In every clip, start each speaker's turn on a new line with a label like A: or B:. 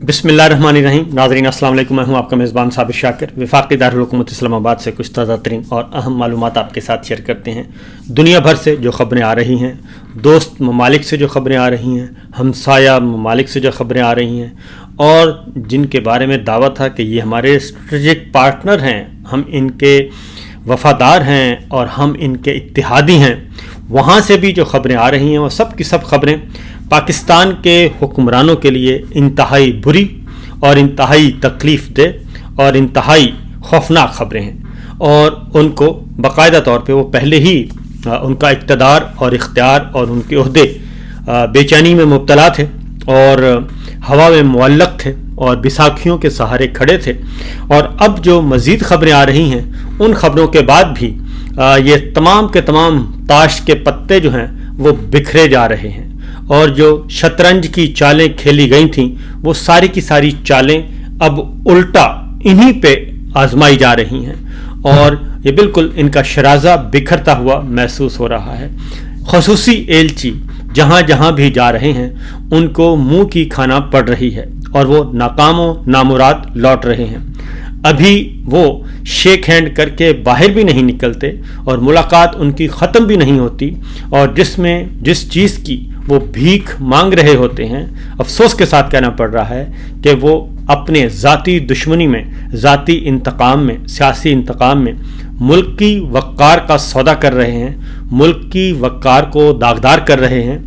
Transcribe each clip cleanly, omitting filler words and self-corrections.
A: बिस्मिल्लाहिर्रहमानिर्रहीम। नाज़रीन अस्सलाम वालेकुम। मैं हूं आपका मेज़बान साबिर शाकिर। वफाक़ी दारुल हुकूमत इस्लामाबाद से कुछ ताज़ा तरीन और अहम मालूमात आपके साथ शेयर करते हैं। दुनिया भर से जो ख़बरें आ रही हैं, दोस्त ममालिक से जो ख़बरें आ रही हैं, हमसाया ममालिक से जो ख़बरें आ रही हैं, और जिनके बारे में दावा था कि ये हमारे स्ट्रेटेजिक पार्टनर हैं, हम इनके वफ़ादार हैं और हम इनके इत्तेहादी हैं, वहाँ से भी जो ख़बरें आ रही हैं वो सब की सब ख़बरें पाकिस्तान के हुक्मरानों के लिए इंतहाई बुरी और इंतहाई तकलीफ़ दह और इंतहाई खौफनाक ख़बरें हैं। और उनको बाकायदा तौर पे वो पहले ही उनका इक़्तिदार और इख्तियार और उनके ओहदे बेचैनी में मुब्तला थे और हवा में मुअल्लक़ थे और बिसाखियों के सहारे खड़े थे। और अब जो मज़ीद ख़बरें आ रही हैं, उन ख़बरों के बाद भी ये तमाम के तमाम ताश के पत्ते जो हैं वो बिखरे जा रहे हैं और जो शतरंज की चालें खेली गई थीं वो सारी की सारी चालें अब उल्टा इन्हीं पे आजमाई जा रही हैं और ये बिल्कुल इनका शराजा बिखरता हुआ महसूस हो रहा है। ख़ुसूसी एलची जहाँ जहाँ भी जा रहे हैं उनको मुंह की खाना पड़ रही है और वो नाकाम नामुराद लौट रहे हैं। अभी वो शेक हैंड करके बाहर भी नहीं निकलते और मुलाकात उनकी ख़त्म भी नहीं होती और जिस चीज़ की वो भीख मांग रहे होते हैं, अफसोस के साथ कहना पड़ रहा है कि वो अपने ज़ाती दुश्मनी में, ज़ाती इंतकाम में, सियासी इंतकाम में मुल्क की वक़ार का सौदा कर रहे हैं, मुल्क की वक़ार को दागदार कर रहे हैं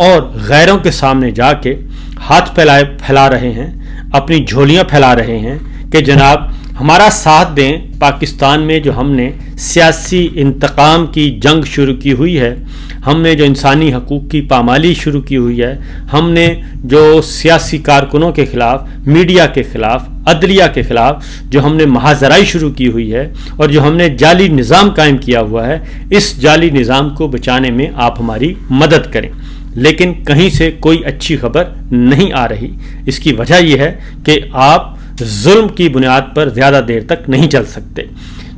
A: और गैरों के सामने जाके हाथ फैला रहे हैं, अपनी झोलियाँ फैला रहे हैं कि जनाब हमारा साथ दें। पाकिस्तान में जो हमने सियासी इंतकाम की जंग शुरू की हुई है, हमने जो इंसानी हकूक़ की पामाली शुरू की हुई है, हमने जो सियासी कारकुनों के ख़िलाफ़, मीडिया के ख़िलाफ़, अदलिया के ख़िलाफ़ जो हमने महाजराई शुरू की हुई है और जो हमने जाली निज़ाम कायम किया हुआ है, इस जाली निज़ाम को बचाने में आप हमारी मदद करें। लेकिन कहीं से कोई अच्छी खबर नहीं आ रही। इसकी वजह यह है कि आप जुल्म की बुनियाद पर ज़्यादा देर तक नहीं चल सकते।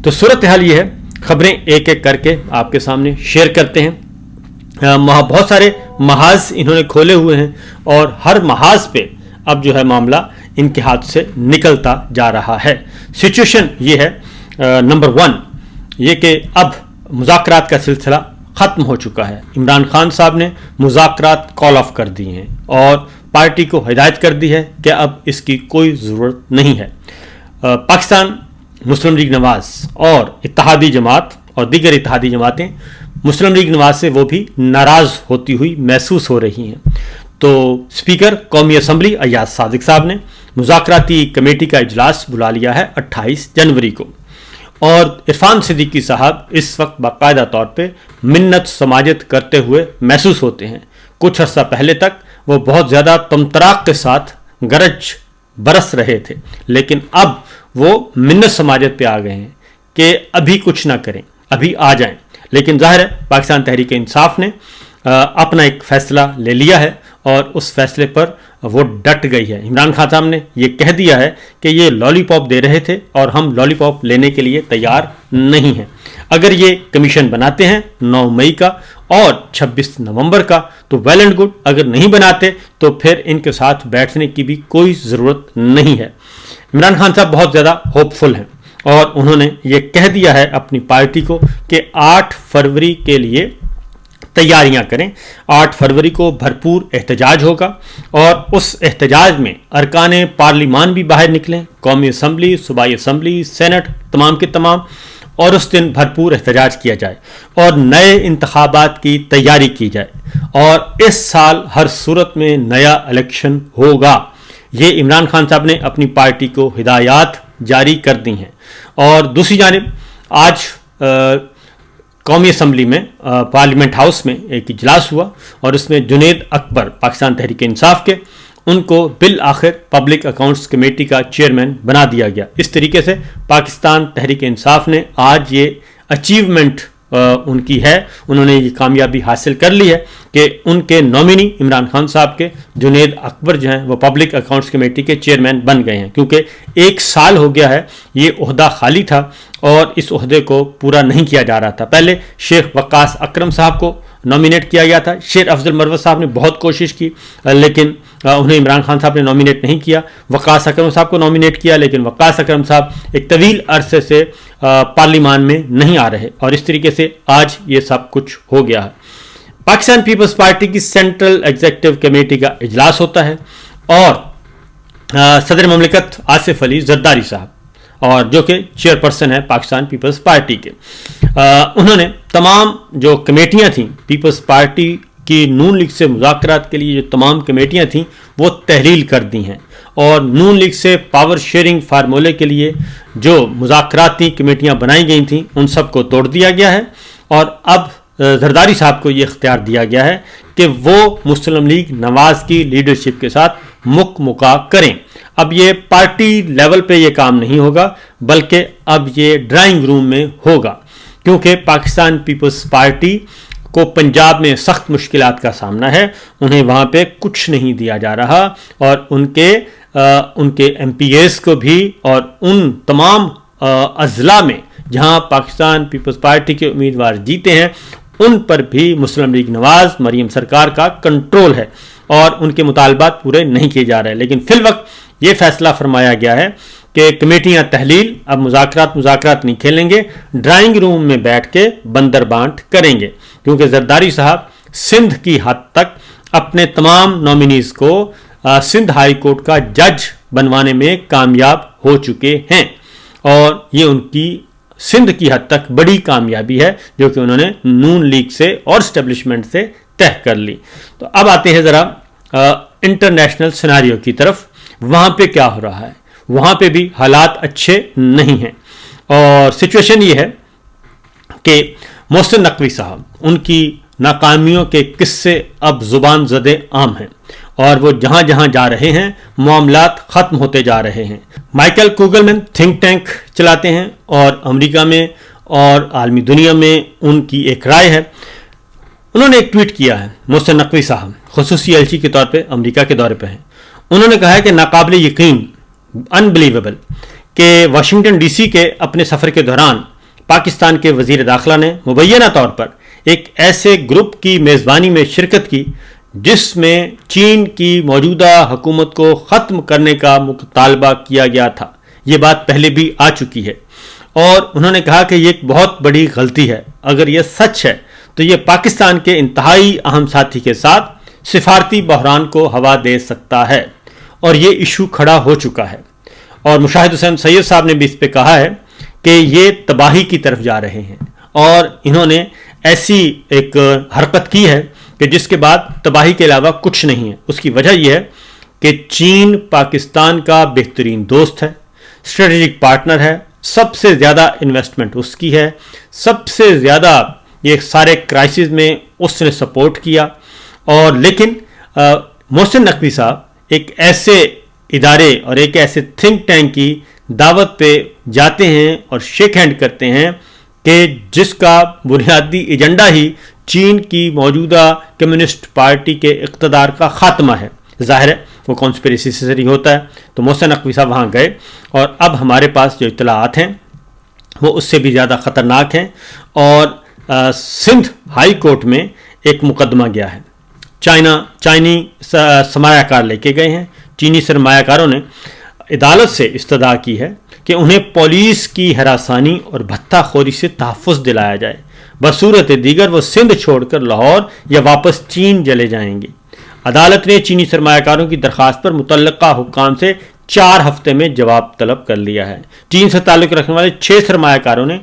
A: तो सूरत हाल ये है, ख़बरें एक एक करके आपके सामने शेयर करते हैं। बहुत सारे महाज इन्होंने खोले हुए हैं और हर महाज पे अब जो है मामला इनके हाथ से निकलता जा रहा है। सिचुएशन ये है, नंबर 1 ये कि अब मुज़ाकरात का सिलसिला ख़त्म हो चुका है। इमरान खान साहब ने मुज़ाकरात कॉल ऑफ कर दिए हैं और पार्टी को हिदायत कर दी है कि अब इसकी कोई ज़रूरत नहीं है। पाकिस्तान मुस्लिम लीग नवाज़ और इत्तेहादी जमात और दीगर इत्तेहादी जमातें मुस्लिम लीग नवाज़ से वो भी नाराज़ होती हुई महसूस हो रही हैं। तो स्पीकर कौमी असम्बली अय्याज सादिक साहब ने मुज़ाकराती कमेटी का इजलास बुला लिया है 28 जनवरी को और इरफान सिद्दीकी साहब इस वक्त बाकायदा तौर पे मिन्नत समाजत करते हुए महसूस होते हैं। कुछ अर्सा पहले तक वो बहुत ज़्यादा तमतराक के साथ गरज बरस रहे थे, लेकिन अब वो मिन्नत समाजत पे आ गए हैं कि अभी कुछ ना करें, अभी आ जाएं। लेकिन ज़ाहिर है पाकिस्तान तहरीक इंसाफ ने अपना एक फ़ैसला ले लिया है और उस फैसले पर वो डट गई है। इमरान खान साहब ने ये कह दिया है कि ये लॉलीपॉप दे रहे थे और हम लॉलीपॉप लेने के लिए तैयार नहीं हैं। अगर ये कमीशन बनाते हैं 9 मई का और 26 नवंबर का तो वेल एंड गुड, अगर नहीं बनाते तो फिर इनके साथ बैठने की भी कोई ज़रूरत नहीं है। इमरान खान साहब बहुत ज़्यादा होपफुल हैं और उन्होंने ये कह दिया है अपनी पार्टी को कि 8 फरवरी के लिए तैयारियां करें। 8 फरवरी को भरपूर एहतजाज होगा और उस एहतजाज में अरकान पार्लिमान भी बाहर निकलें, कौमी असम्बली, सूबाई असम्बली, सेनेट, तमाम के तमाम, और उस दिन भरपूर एहतजाज किया जाए और नए इंतखाबात की तैयारी की जाए और इस साल हर सूरत में नया इलेक्शन होगा। ये इमरान खान साहब ने अपनी पार्टी को हिदायत जारी कर दी हैं। और दूसरी जानिब आज कौमी असम्बली में पार्लियामेंट हाउस में एक इजलास हुआ और उसमें जुनेद अकबर पाकिस्तान तहरीक इंसाफ के, उनको बिल आखिर पब्लिक अकाउंट्स कमेटी का चेयरमैन बना दिया गया। इस तरीके से पाकिस्तान तहरीक इंसाफ ने आज ये अचीवमेंट उनकी है, उन्होंने ये कामयाबी हासिल कर ली है कि उनके नॉमिनी इमरान खान साहब के जुनेद अकबर जो हैं वो पब्लिक अकाउंट्स कमेटी के चेयरमैन बन गए हैं। क्योंकि 1 साल हो गया है ये ओहदा खाली था और इस ओहदे को पूरा नहीं किया जा रहा था। पहले शेख वक्कास अकरम साहब को नॉमिनेट किया गया था। शेर अफजल मरवत साहब ने बहुत कोशिश की, लेकिन उन्हें इमरान खान साहब ने नॉमिनेट नहीं किया। वकास अकरम साहब को नॉमिनेट किया, लेकिन वकास अकरम साहब एक तवील अरसे से पार्लियामान में नहीं आ रहे, और इस तरीके से आज ये सब कुछ हो गया है। पाकिस्तान पीपल्स पार्टी की सेंट्रल एग्जीक्यूटिव कमेटी का इजलास होता है, और सदर ममलिकत आसिफ अली जरदारी साहब, और जो कि चेयरपर्सन है पाकिस्तान पीपल्स पार्टी के, उन्होंने तमाम जो कमेटियां थीं पीपल्स पार्टी की नून लीग से मुज़ाकरात के लिए जो तमाम कमेटियां थीं वो तहलील कर दी हैं, और नून लीग से पावर शेयरिंग फार्मूले के लिए जो मुज़ाकराती कमेटियां बनाई गई थीं उन सब को तोड़ दिया गया है। और अब जरदारी साहब को ये इख्तियार दिया गया है कि वो मुस्लिम लीग नवाज की लीडरशिप के साथ मुका करें। अब ये पार्टी लेवल पे ये काम नहीं होगा, बल्कि अब ये ड्राइंग रूम में होगा, क्योंकि पाकिस्तान पीपल्स पार्टी को पंजाब में सख्त मुश्किलात का सामना है। उन्हें वहाँ पे कुछ नहीं दिया जा रहा, और उनके MPAs को भी, और उन तमाम अजला में जहाँ पाकिस्तान पीपल्स पार्टी के उम्मीदवार जीते हैं उन पर भी मुस्लिम लीग नवाज मरीम सरकार का कंट्रोल है, और उनके मुतालबात पूरे नहीं किए जा रहे। लेकिन फिल वक्त ये फैसला फरमाया गया है कि कमेटियां तहलील अब मुज़ाकरात नहीं खेलेंगे, ड्राइंग रूम में बैठ के बंदर बांट करेंगे, क्योंकि जरदारी साहब सिंध की हद तक अपने तमाम नॉमिनीज़ को सिंध हाई कोर्ट का जज बनवाने में कामयाब हो चुके हैं, और ये उनकी सिंध की हद तक बड़ी कामयाबी है जो कि उन्होंने नून लीग से और स्टैब्लिशमेंट से तय कर ली। तो अब आते हैं ज़रा इंटरनेशनल सिनेरियो की तरफ। वहाँ पे क्या हो रहा है? वहाँ पे भी हालात अच्छे नहीं हैं, और सिचुएशन ये है कि मोहसिन नकवी साहब, उनकी नाकामियों के किस्से अब ज़ुबान ज़दे आम हैं, और वो जहाँ जहाँ जा रहे हैं मामलात ख़त्म होते जा रहे हैं। माइकल कुगलमैन थिंक टैंक चलाते हैं, और अमेरिका में और आलमी दुनिया में उनकी एक राय है। उन्होंने एक ट्वीट किया है, मोहसिन नकवी साहब खुसूसी एलची के तौर पे अमेरिका के दौरे पे हैं। उन्होंने कहा है कि नाकाबिल यकीन, अनबिलीवेबल, कि वाशिंगटन DC के अपने सफ़र के दौरान पाकिस्तान के वज़ीर दाखिला ने मुबैना तौर पर एक ऐसे ग्रुप की मेज़बानी में शिरकत की जिसमें चीन की मौजूदा हुकूमत को ख़त्म करने का मुतालबा किया गया था। ये बात पहले भी आ चुकी है, और उन्होंने कहा कि ये एक बहुत बड़ी गलती है। अगर ये सच है तो ये पाकिस्तान के इंतहाई अहम साथी के साथ सिफारती बहरान को हवा दे सकता है, और ये इशू खड़ा हो चुका है। और मुशाहिद हुसैन सैयद साहब ने भी इस पे कहा है कि ये तबाही की तरफ जा रहे हैं, और इन्होंने ऐसी एक हरकत की है कि जिसके बाद तबाही के अलावा कुछ नहीं है। उसकी वजह यह है कि चीन पाकिस्तान का बेहतरीन दोस्त है, स्ट्रेटेजिक पार्टनर है, सबसे ज़्यादा इन्वेस्टमेंट उसकी है, सबसे ज़्यादा ये सारे क्राइसिस में उसने सपोर्ट किया। और लेकिन मोहसिन नकवी साहब एक ऐसे इदारे और एक ऐसे थिंक टैंक की दावत पे जाते हैं और शेक हैंड करते हैं कि जिसका बुनियादी एजेंडा ही चीन की मौजूदा कम्युनिस्ट पार्टी के इक़्तिदार का ख़ात्मा है। ज़ाहिर है वो कॉन्स्पिरेसी से जरिए होता है। तो मोहसिन नकवी साहब वहाँ गए, और अब हमारे पास जो इत्तलाआत हैं वो उससे भी ज़्यादा ख़तरनाक हैं, और सिंध हाई कोर्ट में एक मुकदमा गया है। चाइनी सरमायाकार लेके गए हैं। चीनी सरमायाकारों ने अदालत से इस्तदा की है कि उन्हें पुलिस की हरासानी और भत्ताखोरी से तहफ़्फ़ुज़ दिलाया जाए, बसूरत दीगर वो सिंध छोड़कर लाहौर या वापस चीन चले जाएंगे। अदालत ने चीनी सरमायाकारों की दरख्वास्त पर मुतल्लिका हुक्काम से 4 हफ्ते में जवाब तलब कर लिया है। चीन से ताल्लुक़ रखने वाले 6 सरमायाकारों ने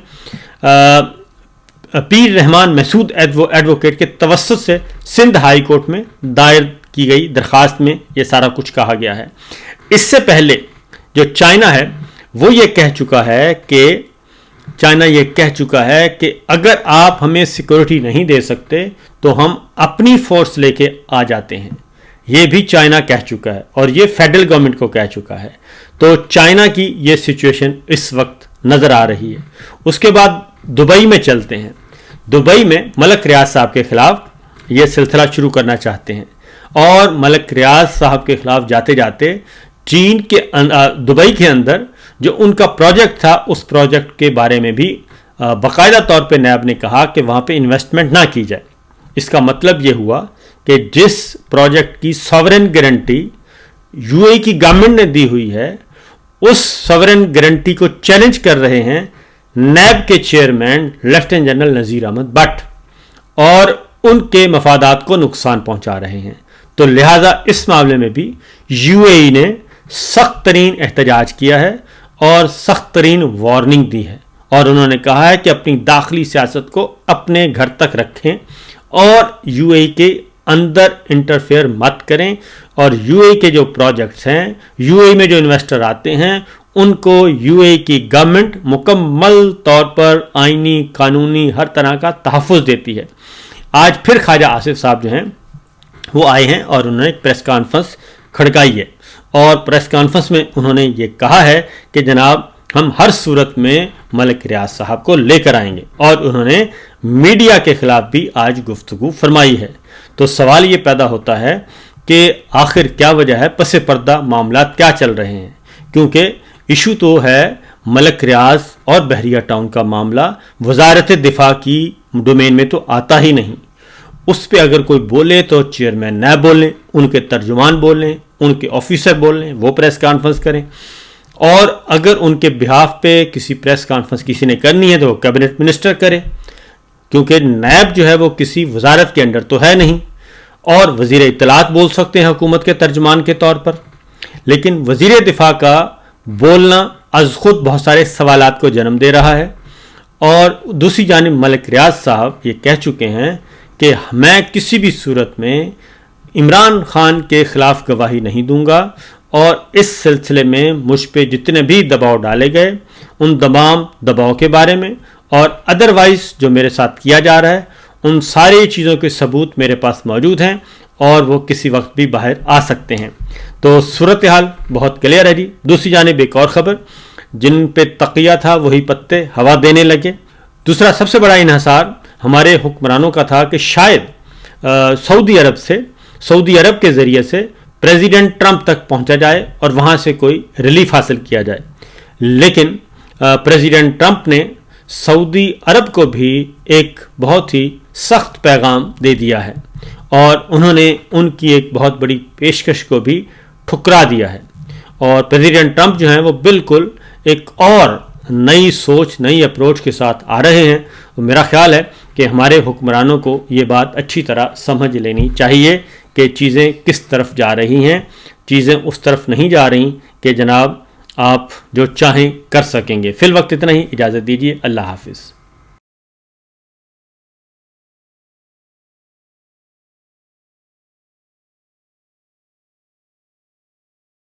A: पीर रहमान महसूद एडवोकेट के तवस्सुत से सिंध हाई कोर्ट में दायर की गई दरख्वास्त में ये सारा कुछ कहा गया है। इससे पहले जो चाइना है वो ये कह चुका है कि अगर आप हमें सिक्योरिटी नहीं दे सकते तो हम अपनी फोर्स लेके आ जाते हैं। ये भी चाइना कह चुका है, और ये फेडरल गवर्नमेंट को कह चुका है। तो चाइना की ये सिचुएशन इस वक्त नज़र आ रही है। उसके बाद दुबई में चलते हैं। दुबई में मलक रियाज साहब के खिलाफ ये सिलसिला शुरू करना चाहते हैं, और मलक रियाज साहब के खिलाफ जाते जाते चीन के दुबई के अंदर जो उनका प्रोजेक्ट था उस प्रोजेक्ट के बारे में भी बाकायदा तौर पे नैब ने कहा कि वहाँ पे इन्वेस्टमेंट ना की जाए। اس کا مطلب یہ ہوا کہ جس پروجیکٹ کی ساورن گارنٹی یو اے کی گورنمنٹ نے دی ہوئی ہے اس ساورن گارنٹی کو چیلنج کر رہے ہیں نیب کے chairman lieutenant general Nazir Ahmed Butt اور ان کے مفادات کو نقصان پہنچا رہے ہیں. تو لہٰذا اس معاملے میں بھی یو اے ای نے سخت ترین احتجاج کیا ہے اور سخت ترین وارننگ دی ہے اور انہوں نے کہا ہے کہ اپنی داخلی سیاست کو اپنے گھر تک رکھیں اور یو اے ای کے اندر انٹرفیئر مت کریں اور یو اے ای کے جو پروجیکٹس ہیں یو اے ای میں جو انویسٹر آتے ہیں ان کو یو اے ای کی گورنمنٹ مکمل طور پر آئینی قانونی ہر طرح کا تحفظ دیتی ہے. آج پھر خواجہ آصف صاحب جو ہیں وہ آئے ہیں اور انہوں نے ایک پریس کانفرنس کھڑکائی ہے اور پریس کانفرنس میں انہوں نے یہ کہا ہے کہ جناب ہم ہر صورت میں ملک ریاض صاحب کو لے کر آئیں گے اور انہوں نے میڈیا کے خلاف بھی آج گفتگو فرمائی ہے. تو سوال یہ پیدا ہوتا ہے کہ آخر کیا وجہ ہے, پس پردہ معاملات کیا چل رہے ہیں, کیونکہ ایشو تو ہے ملک ریاض اور بحریہ ٹاؤن کا معاملہ وزارت دفاع کی ڈومین میں تو آتا ہی نہیں. اس پہ اگر کوئی بولے تو چیئرمین نیب بولیں, ان کے ترجمان بولیں, ان کے آفیسر بولیں, وہ پریس کانفرنس کریں, اور اگر ان کے بہاف پہ کسی پریس کانفرنس کسی نے کرنی ہے تو وہ کیبنٹ منسٹر کرے, کیونکہ نیب جو ہے وہ کسی وزارت کے انڈر تو ہے نہیں, اور وزیر اطلاعات بول سکتے ہیں حکومت کے ترجمان کے طور پر, لیکن وزیر دفاع کا بولنا از خود بہت سارے سوالات کو جنم دے رہا ہے. اور دوسری جانب ملک ریاض صاحب یہ کہہ چکے ہیں کہ میں کسی بھی صورت میں عمران خان کے خلاف گواہی نہیں دوں گا اور اس سلسلے میں مجھ پہ جتنے بھی دباؤ ڈالے گئے ان تمام دباؤ کے بارے میں اور ادروائز جو میرے ساتھ کیا جا رہا ہے ان ساری چیزوں کے ثبوت میرے پاس موجود ہیں اور وہ کسی وقت بھی باہر آ سکتے ہیں. تو صورتحال بہت کلیئر ہے جی. دوسری جانب ایک اور خبر, جن پہ تقیہ تھا وہی پتے ہوا دینے لگے. دوسرا سب سے بڑا انحصار ہمارے حکمرانوں کا تھا کہ شاید سعودی عرب کے ذریعے سے پریزیڈنٹ ٹرمپ تک پہنچا جائے اور وہاں سے کوئی ریلیف حاصل کیا جائے, لیکن پریزیڈنٹ ٹرمپ نے سعودی عرب کو بھی ایک بہت ہی سخت پیغام دے دیا ہے اور انہوں نے ان کی ایک بہت بڑی پیشکش کو بھی ٹھکرا دیا ہے. اور پریزیڈنٹ ٹرمپ جو ہیں وہ بالکل ایک اور نئی سوچ نئی اپروچ کے ساتھ آ رہے ہیں. میرا خیال ہے کہ ہمارے حکمرانوں کو یہ بات اچھی طرح سمجھ لینی چاہیے کہ چیزیں کس طرف جا رہی ہیں. چیزیں اس طرف نہیں جا رہی کہ جناب آپ جو چاہیں کر سکیں گے. فی الوقت اتنا ہی, اجازت دیجیے, اللہ حافظ.